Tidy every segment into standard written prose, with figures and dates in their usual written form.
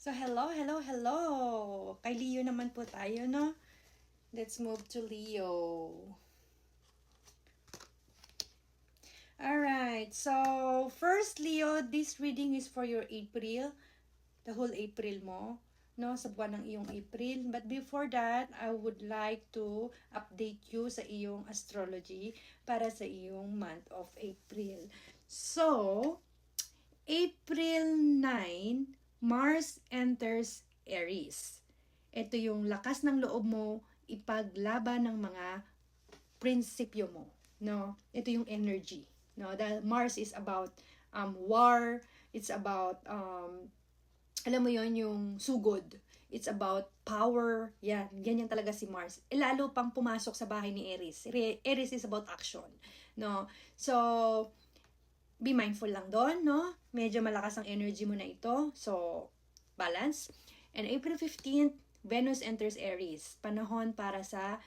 So, hello, hello, hello! Kay Leo naman po tayo, no? Let's move to Leo. Alright, so first Leo, this reading is for your April. The whole April mo, no? Sa buwan ng iyong April. But before that, I would like to update you sa iyong astrology para sa iyong month of April. So, April 9, Mars enters Aries. Ito yung lakas ng loob mo ipaglaban ng mga prinsipyo mo, no? Ito yung energy, no? Dahil Mars is about war, it's about alam mo yon yung sugod. It's about power. Yan, ganyan talaga si Mars. Lalo pang pumasok sa bahay ni Aries. Aries is about action, no? So, be mindful lang doon, no? Medyo malakas ang energy mo na ito. So, balance. And April 15th, Venus enters Aries. Panahon para sa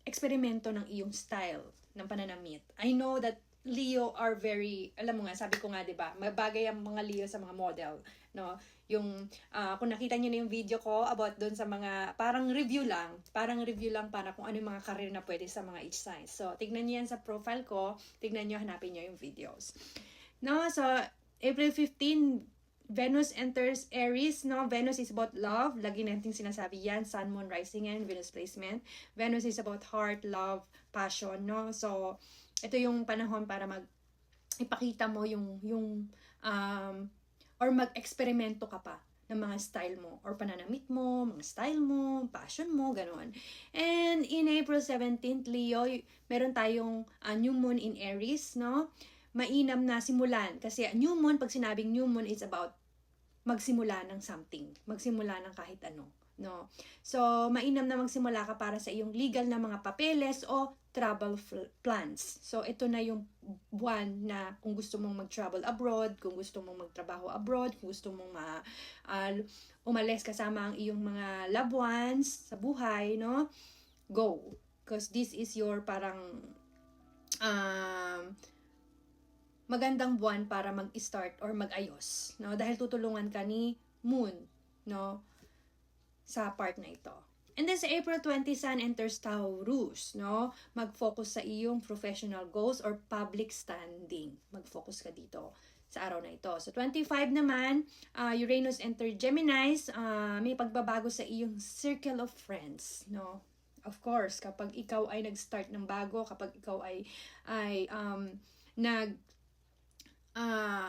eksperimento ng iyong style ng pananamit. I know that Leo are very, alam mo nga, sabi ko nga, di ba, mabagay ang mga Leo sa mga model, no? Yung, kung nakita niyo na yung video ko about doon sa mga, parang review lang para kung ano yung mga career na pwede sa mga each sign. So, tignan niyo yan sa profile ko, tignan niyo, hanapin niyo yung videos. No, so, April 15, Venus enters Aries, no? Venus is about love. Lagi natin sinasabi yan. Sun, Moon, Rising, and Venus placement. Venus is about heart, love, passion, no? So, ito yung panahon para ipakita mo or mag-eksperimento ka pa ng mga style mo or pananamit mo, mga style mo, passion mo, gano'n. And in April 17th, Leo, meron tayong new moon in Aries, no? Mainam na simulan. Kasi new moon, pag sinabing new moon, it's about magsimula ng something. Magsimula ng kahit ano. No? So, mainam na magsimula ka para sa iyong legal na mga papeles o travel plans. So, ito na yung buwan na kung gusto mong mag-travel abroad, kung gusto mong magtrabaho abroad, kung gusto mong umalis kasama ang iyong mga loved ones sa buhay, no? Go. Because this is your parang magandang buwan para mag-start or mag-ayos, no? Dahil tutulungan ka ni Moon, no? Sa part na ito. And then sa April 20, Sun enters Taurus, no? Mag-focus sa iyong professional goals or public standing. Mag-focus ka dito sa araw na ito. So 25 naman, Uranus enters Gemini, may pagbabago sa iyong circle of friends, no? Of course, kapag ikaw ay nag-start ng bago, kapag ikaw ay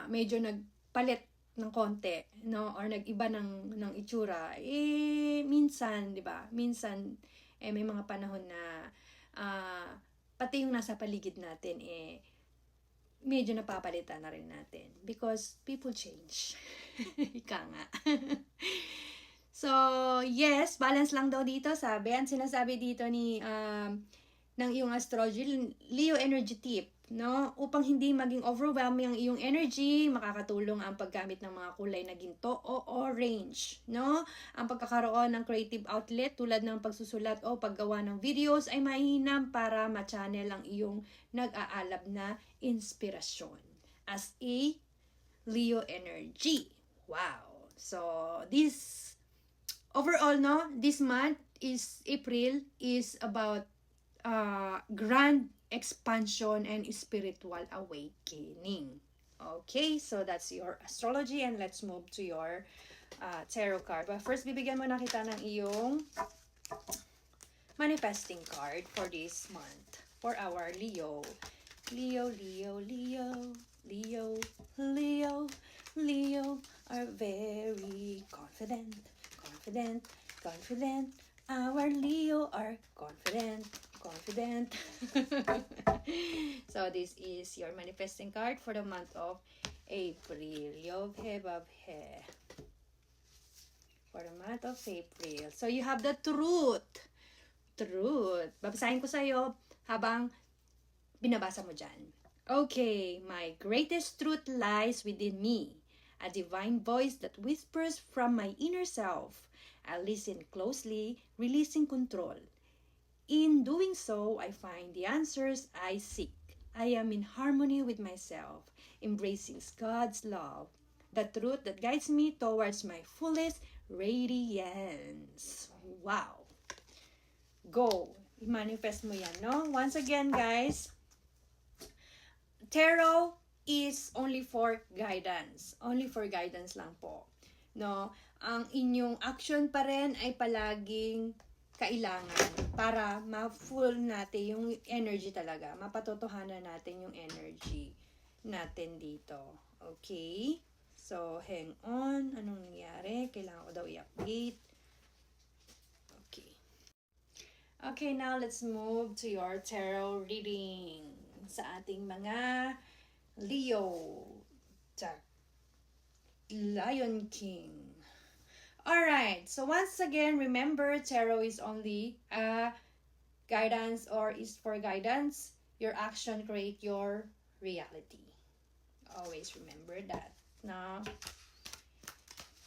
medyo nagpalit ng konti, no, or nag-iba ng itsura, minsan, 'di ba? Minsan may mga panahon na pati yung nasa paligid natin medyo napapalitan na rin natin because people change. Ika nga. So, yes, balance lang daw dito, sabi. Ang sinasabi dito ng iyong astrology, Leo energy tip, no? Upang hindi maging overwhelming ang iyong energy, makakatulong ang paggamit ng mga kulay na ginto o orange, no? Ang pagkakaroon ng creative outlet tulad ng pagsusulat o paggawa ng videos ay mainam para ma-channel ang iyong nag-aalab na inspirasyon as a Leo energy. Wow! So, this overall, no? This month is April is about grand expansion and spiritual awakening. Okay, so that's your astrology and let's move to your tarot card. But first, bibigyan mo na kita ng iyong manifesting card for this month for our Leo. Leo, Leo, Leo, Leo, Leo, Leo are very confident, confident, confident. Our Leo are confident, confident. So this is your manifesting card for the month of April. Yoghe babhe. For the month of April. So you have the truth. Truth. Babasahin ko sa'yo habang binabasa mo dyan. Okay, my greatest truth lies within me. A divine voice that whispers from my inner self. I listen closely, releasing control. In doing so, I find the answers I seek. I am in harmony with myself, embracing God's love. the truth that guides me towards my fullest radiance. Wow. Go. I-manifest mo yan, no? Once again, guys, tarot is only for guidance. Only for guidance lang po. No? Ang inyong action pa rin ay palaging kailangan para ma-full natin yung energy talaga. Mapatotohanan natin yung energy natin dito. Okay? So, hang on. Anong nangyari? Kailangan ko daw i-update. Okay. Okay, now let's move to your tarot reading sa ating mga Leo. Lion King. Alright, so once again, remember, tarot is only a guidance or is for guidance. Your action create your reality. Always remember that. No?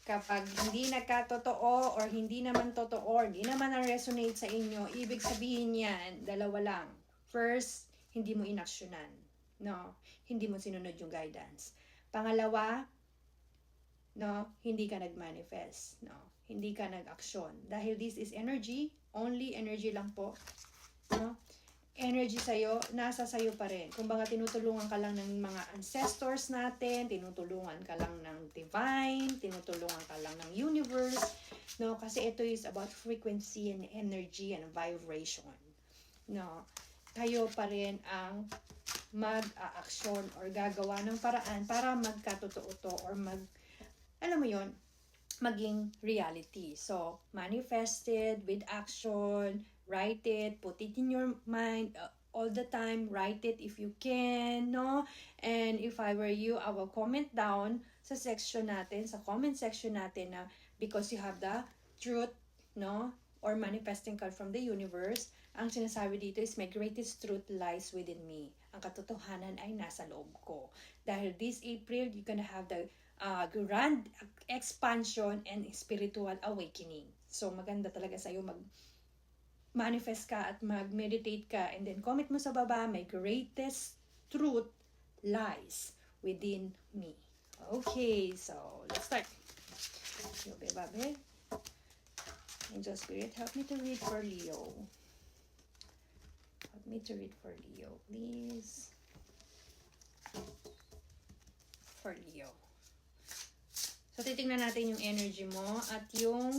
Kapag hindi nagkatotoo or hindi naman totoo or hindi naman na-resonate sa inyo, ibig sabihin yan, dalawa lang. First, hindi mo inaksyonan. No? Hindi mo sinunod yung guidance. Pangalawa, no, hindi ka nag-manifest. No? Hindi ka nag-aksyon. Dahil this is energy, only energy lang po. No? Energy sa'yo, nasa sa'yo pa rin. Kumbaga, tinutulungan ka lang ng mga ancestors natin, tinutulungan ka lang ng divine, tinutulungan ka lang ng universe, no? Kasi ito is about frequency and energy and vibration, no? Kayo pa rin ang mag-a-action or gagawa ng paraan para magkatotoo to or alam mo yon, maging reality. So, manifested with action, write it, put it in your mind all the time, write it if you can, no? And if I were you, I will comment down sa section natin, sa comment section natin na because you have the truth, no? Or manifesting card from the universe, ang sinasabi dito is my greatest truth lies within me. Ang katotohanan ay nasa loob ko. Dahil this April, you're gonna have the grand expansion and spiritual awakening. So, maganda talaga sa'yo manifest ka at mag-meditate ka, and then comment mo sa baba, my greatest truth lies within me. Okay, so let's start. Yobe babe. Angel Spirit, help me to read for Leo. Help me to read for Leo, please. For Leo. So, titingnan natin yung energy mo at yung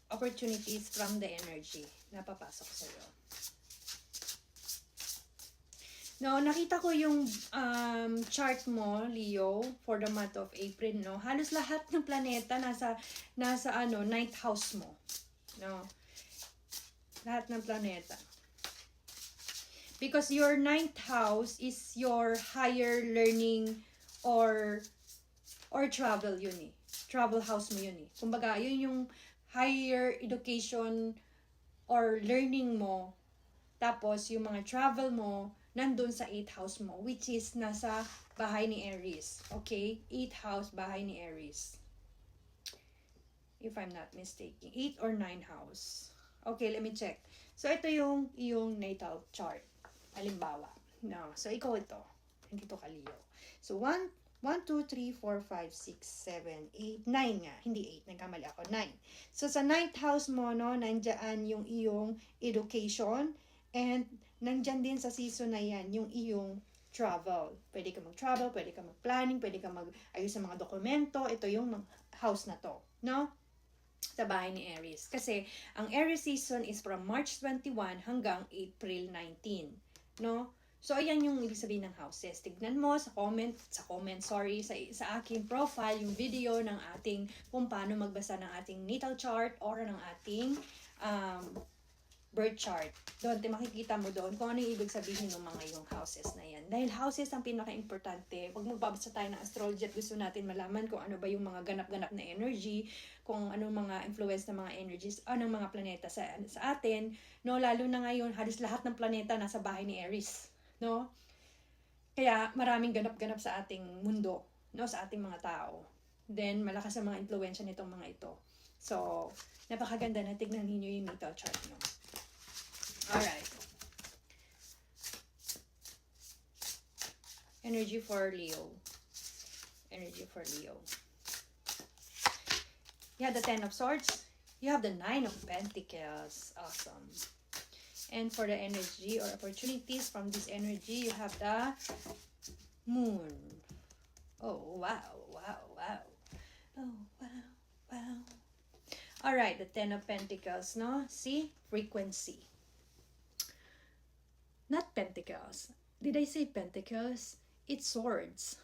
opportunities from the energy na papasok sa'yo. No, nakita ko yung chart mo, Leo, for the month of April, no? Halos lahat ng planeta nasa ninth house mo. No? Lahat ng planeta. Because your ninth house is your higher learning or travel yun eh. Travel house mo yun eh. Kumbaga, yun yung higher education or learning mo, tapos yung mga travel mo nandun sa 8th house mo, which is nasa bahay ni Aries. Okay? 8th house, bahay ni Aries. If I'm not mistaken. 8 or 9 house. Okay, let me check. So, ito yung iyong natal chart. Halimbawa. No. So, ikaw ito. Hindi to ka, Leo. So, 1, 2, 3, 4, 5, 6, 7, 8, 9 nga. Hindi 8, nagkamali ako. 9. So, sa 9th house mo, no, nandyan yung iyong education and nandyan din sa season na yan, yung iyong travel. Pwede ka mag-travel, pwede ka mag-planning, pwede ka mag-ayos sa mga dokumento. Ito yung house na to, no? Sa bahay ni Aries. Kasi, ang Aries season is from March 21 hanggang April 19, no? So, ayan yung ibig sabihin ng houses. Tignan mo sa aking profile, yung video ng ating kung paano magbasa ng ating natal chart or ng ating birth chart. Doon, makikita mo doon kung ano yung ibig sabihin ng mga yung houses na yan. Dahil houses ang pinaka-importante. Pag magbabasa tayo ng astrology at gusto natin malaman kung ano ba yung mga ganap-ganap na energy, kung anong mga influence ng mga energies, anong mga planeta sa atin, no? Lalo na ngayon, halos lahat ng planeta nasa bahay ni Aries. No? Kaya maraming ganap-ganap sa ating mundo, no, sa ating mga tao. Then malakas ang mga impluwensya nitong mga ito. So, napakaganda na tignan niyo yung natal chart nyo. Alright. Energy for Leo. energy for Leo. You have the Ten of Swords. You have the Nine of Pentacles. Awesome. And for the energy or opportunities from this energy, you have the Moon. Oh, wow, wow, wow. Oh, wow, wow. Alright, the Ten of Pentacles, no? See? Frequency. Not Pentacles. Did I say Pentacles? It's Swords.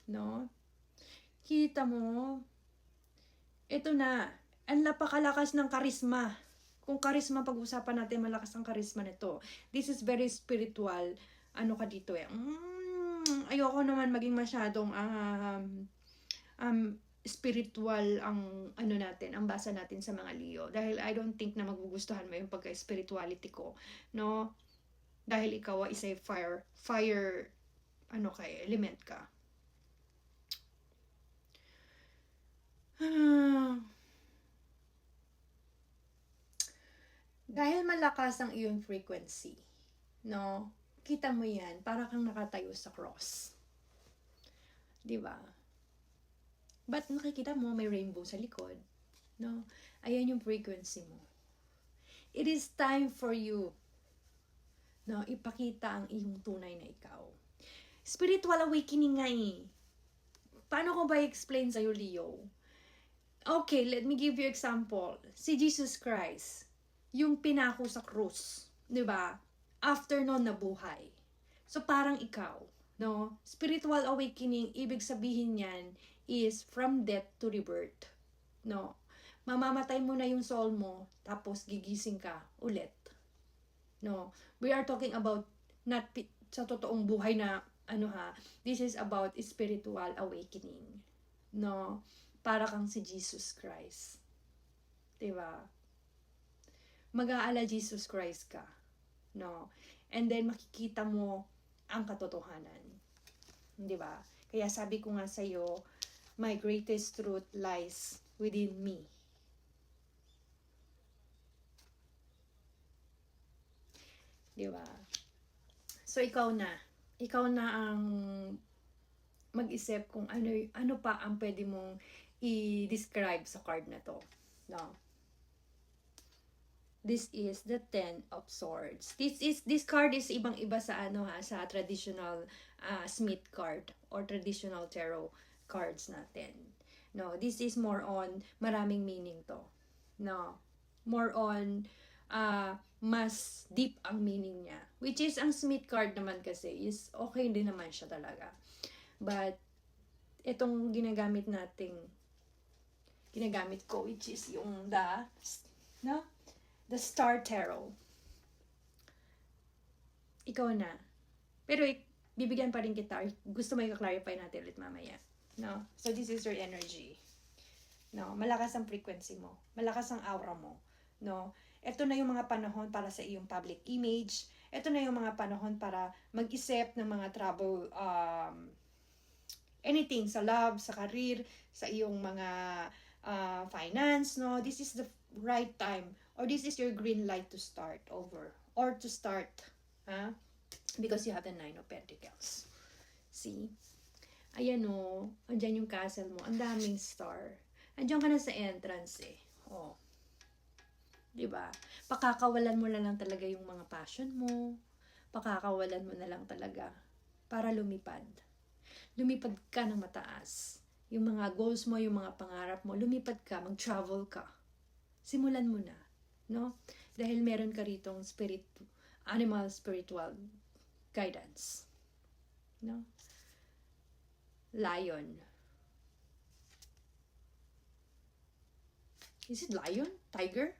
No? Kita mo? Ito na. Ang napakalakas ng karisma. Kung karisma pag-usapan natin, malakas ang karisma nito. This is very spiritual. Ano ka dito eh? Ayoko naman maging masyadong spiritual ang ano natin, ang basa natin sa mga Leo. Dahil I don't think na magugustuhan mo yung pagka-spirituality ko. No? Dahil ikaw is a fire ano kay element ka. Dahil malakas ang iyong frequency, no? Kita mo yan, para kang nakatayo sa cross. Diba? But nakikita mo, may rainbow sa likod. No? Ayan yung frequency mo. It is time for you, no, ipakita ang iyong tunay na ikaw. Spiritual awakening nga eh. Paano ko ba i-explain sa'yo, Leo? Okay, let me give you example. Si Jesus Christ, yung pinako sa krus, di ba? After nun, nabuhay. So, parang ikaw, no? Spiritual awakening, ibig sabihin yan is from death to rebirth, no? Mamamatay mo na yung soul mo, tapos gigising ka ulit, no? We are talking about not sa totoong buhay na, ano ha, this is about spiritual awakening, no? Para kang si Jesus Christ. Diba? Mag-aala Jesus Christ ka. No? And then makikita mo ang katotohanan. Diba? Kaya sabi ko nga sa'yo, my greatest truth lies within me. Diba? So ikaw na ang mag-isip kung ano pa ang pwede mong i-describe sa card na to. No? This is the Ten of Swords. This card is ibang-iba sa sa traditional Smith card or traditional tarot cards natin. No, this is more on maraming meaning to. No. More on mas deep ang meaning niya. Which is ang Smith card naman kasi is okay din naman siya talaga. But itong ginagamit ko, which is yung the Star Tarot. Ikaw na. Pero bibigyan pa rin kita. Gusto mo i-clarify natin ulit mamaya. No? So this is your energy. No? Malakas ang frequency mo. Malakas ang aura mo. No? Ito na yung mga panahon para sa iyong public image. Ito na yung mga panahon para mag-isip ng mga trouble, anything sa love, sa career, sa iyong mga finance, no? This is the right time, or this is your green light to start over, or to start, because you have the Nine of Pentacles. See? Ayan o, andyan yung castle mo, ang daming star. Andyan ka na sa entrance eh. Oh. Diba? Pakakawalan mo na lang talaga yung mga passion mo. Pakakawalan mo na lang talaga para lumipad. Lumipad ka ng mataas. Yung mga goals mo, yung mga pangarap mo, lumipad ka, mag-travel ka. Simulan mo na, no? Dahil meron ka ritong animal spiritual guidance. No? Lion. Is it lion? Tiger?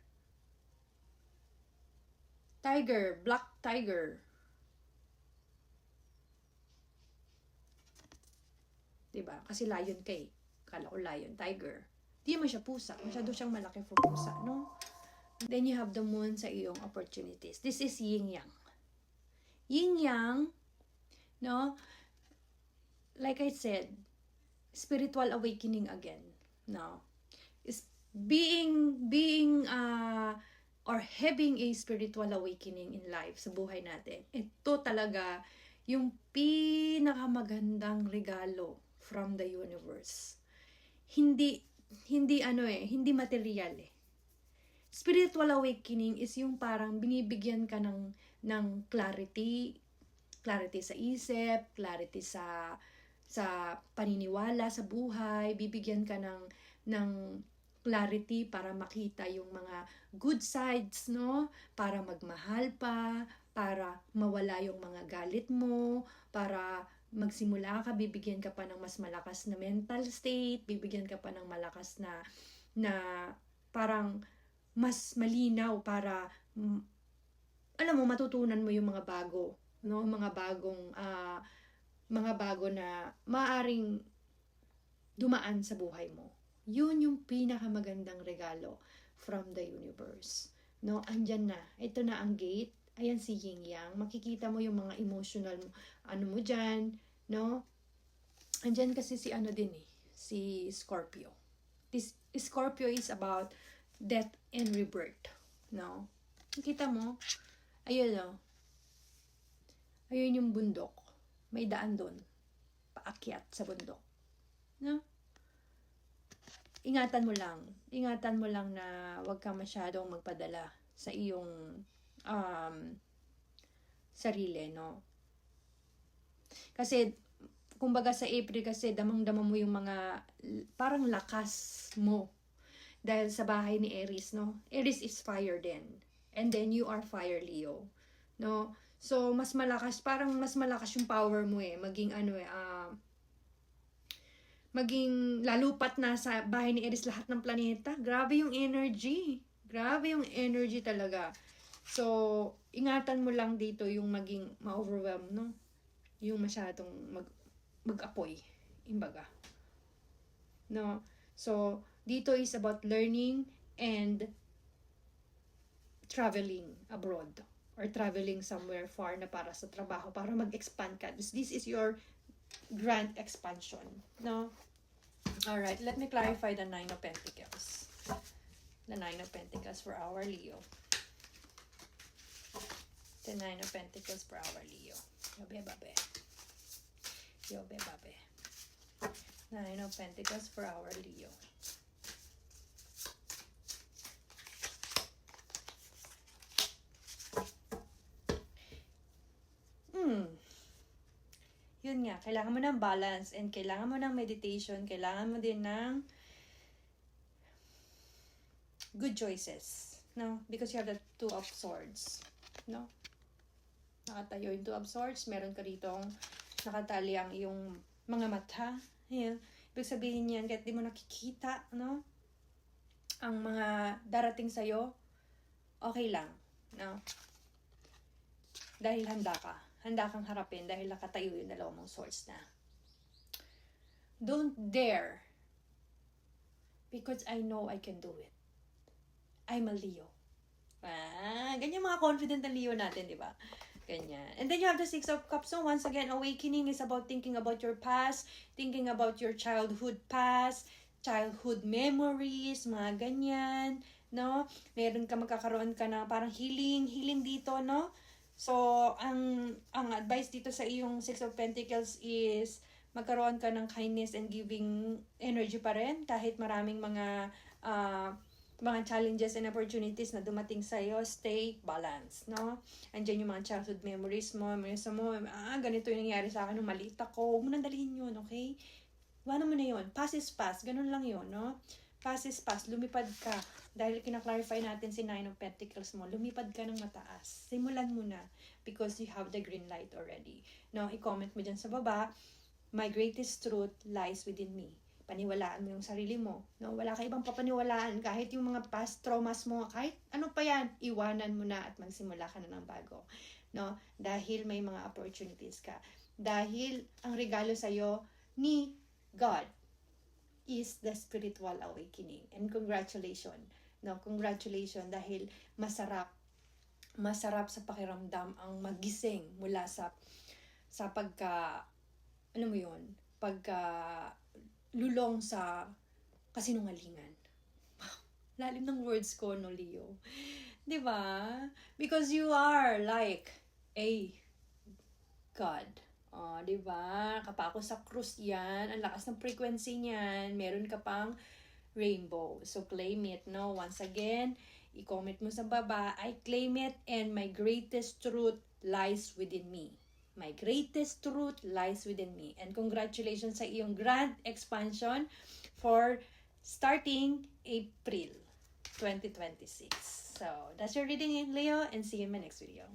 Tiger, black tiger. Diba? Kasi lion ka eh. Kala ko lion, tiger. Di mo siya pusa. Masyado siyang malaki for pusa, no? Then you have the moon sa iyong opportunities. This is yin-yang. Yin-yang, no? Like I said, spiritual awakening again, no? Is or having a spiritual awakening in life sa buhay natin. Ito talaga yung pinakamagandang regalo from the universe. Hindi material eh. Spiritual awakening is yung parang binibigyan ka ng clarity sa isip, clarity sa paniniwala sa buhay, bibigyan ka ng clarity para makita yung mga good sides, no? Para magmahal pa, para mawala yung mga galit mo, para magsimula ka, bibigyan ka pa ng mas malakas na mental state, bibigyan ka pa ng malakas na parang mas malinaw para alam mo, matutunan mo yung mga bago, no? Mga bago na maaring dumaan sa buhay mo. Yun yung pinakamagandang regalo from the universe. No, andyan na. Ito na ang gate. Ayan si Yin Yang. Makikita mo yung mga emotional mo dyan, no? Andyan kasi si si Scorpio. This Scorpio is about death and rebirth, no? Nakita mo? Ayun, no? Ayun yung bundok. May daan doon. Paakyat sa bundok. No? Ingatan mo lang na wag ka masyadong magpadala sa iyong sarili, no? Kasi kumbaga sa April kasi damang-dama mo yung mga parang lakas mo dahil sa bahay ni Aries, no? Aries is fire din. And then you are fire, Leo, no? So mas malakas yung power mo eh, maging lalupat na sa bahay ni Aries lahat ng planeta. Grabe yung energy talaga. So ingatan mo lang dito yung maging ma-overwhelm, no? Yung masyadong mag-apoy, imbaga, no? So dito is about learning and traveling abroad or traveling somewhere far na para sa trabaho, para mag-expand ka. This is your grand expansion, no? Alright, let me clarify the Nine of Pentacles. The Nine of Pentacles for our Leo. The Nine of Pentacles for our Leo. Yobe babe. Nine of Pentacles for our Leo. Yun nga, kailangan mo ng balance and kailangan mo ng meditation, kailangan mo din ng good choices, no? Because you have the Two of Swords, no? Nakatayo yung Two of Swords, meron ka ditong nakatali ang iyong mga mata. Ayan. Ibig sabihin yan, kahit di mo nakikita, no? Ang mga darating sa'yo, okay lang, no? Dahil handa kang harapin dahil nakatayo yung dalawang mong swords na. Don't dare, because I know I can do it. I'm a Leo. Ganyan mga confident na Leo natin, di ba? Ganyan. And then you have the Six of Cups. So once again, awakening is about thinking about your past, thinking about your childhood past, childhood memories, mga ganyan, no? Magkakaroon ka na parang healing dito, no? So, ang advice dito sa iyong Six of Pentacles is magkaroon ka ng kindness and giving energy pa rin kahit maraming mga challenges and opportunities na dumating sa iyo. Stay balanced, no? Andiyan yung mga childhood memories mo, ganito yung nangyari sa akin nung maliit ako. Huwag mo nang dalhin yun, okay? Iwanan mo na yun. Past is past. Ganun lang yun, no? Past is past. Lumipad ka. Dahil kinaklarify natin si Nine of Pentacles mo, lumipad ka ng mataas. Simulan mo na because you have the green light already. No, i-comment mo dyan sa baba, my greatest truth lies within me. Paniwalaan mo yung sarili mo. No, wala ka ibang papaniwalaan. Kahit yung mga past traumas mo, kahit ano pa yan, iwanan mo na at magsimula ka na ng bago. No, dahil may mga opportunities ka. Dahil ang regalo sa'yo ni God is the spiritual awakening. And congratulations. No, congratulations dahil masarap sa pakiramdam ang magising mula sa lulong sa kasinungalingan. Lalim ng words ko, no, Leo. 'Di ba? Because you are like a God. Oh, 'di ba? Kapako sa cruise 'yan. Ang lakas ng frequency niyan. Meron ka pang rainbow. So, claim it, no? Once again, i-comment mo sa baba, I claim it and my greatest truth lies within me. My greatest truth lies within me. And congratulations sa iyong grand expansion for starting April 2026. So, that's your reading, Leo, and see you in my next video.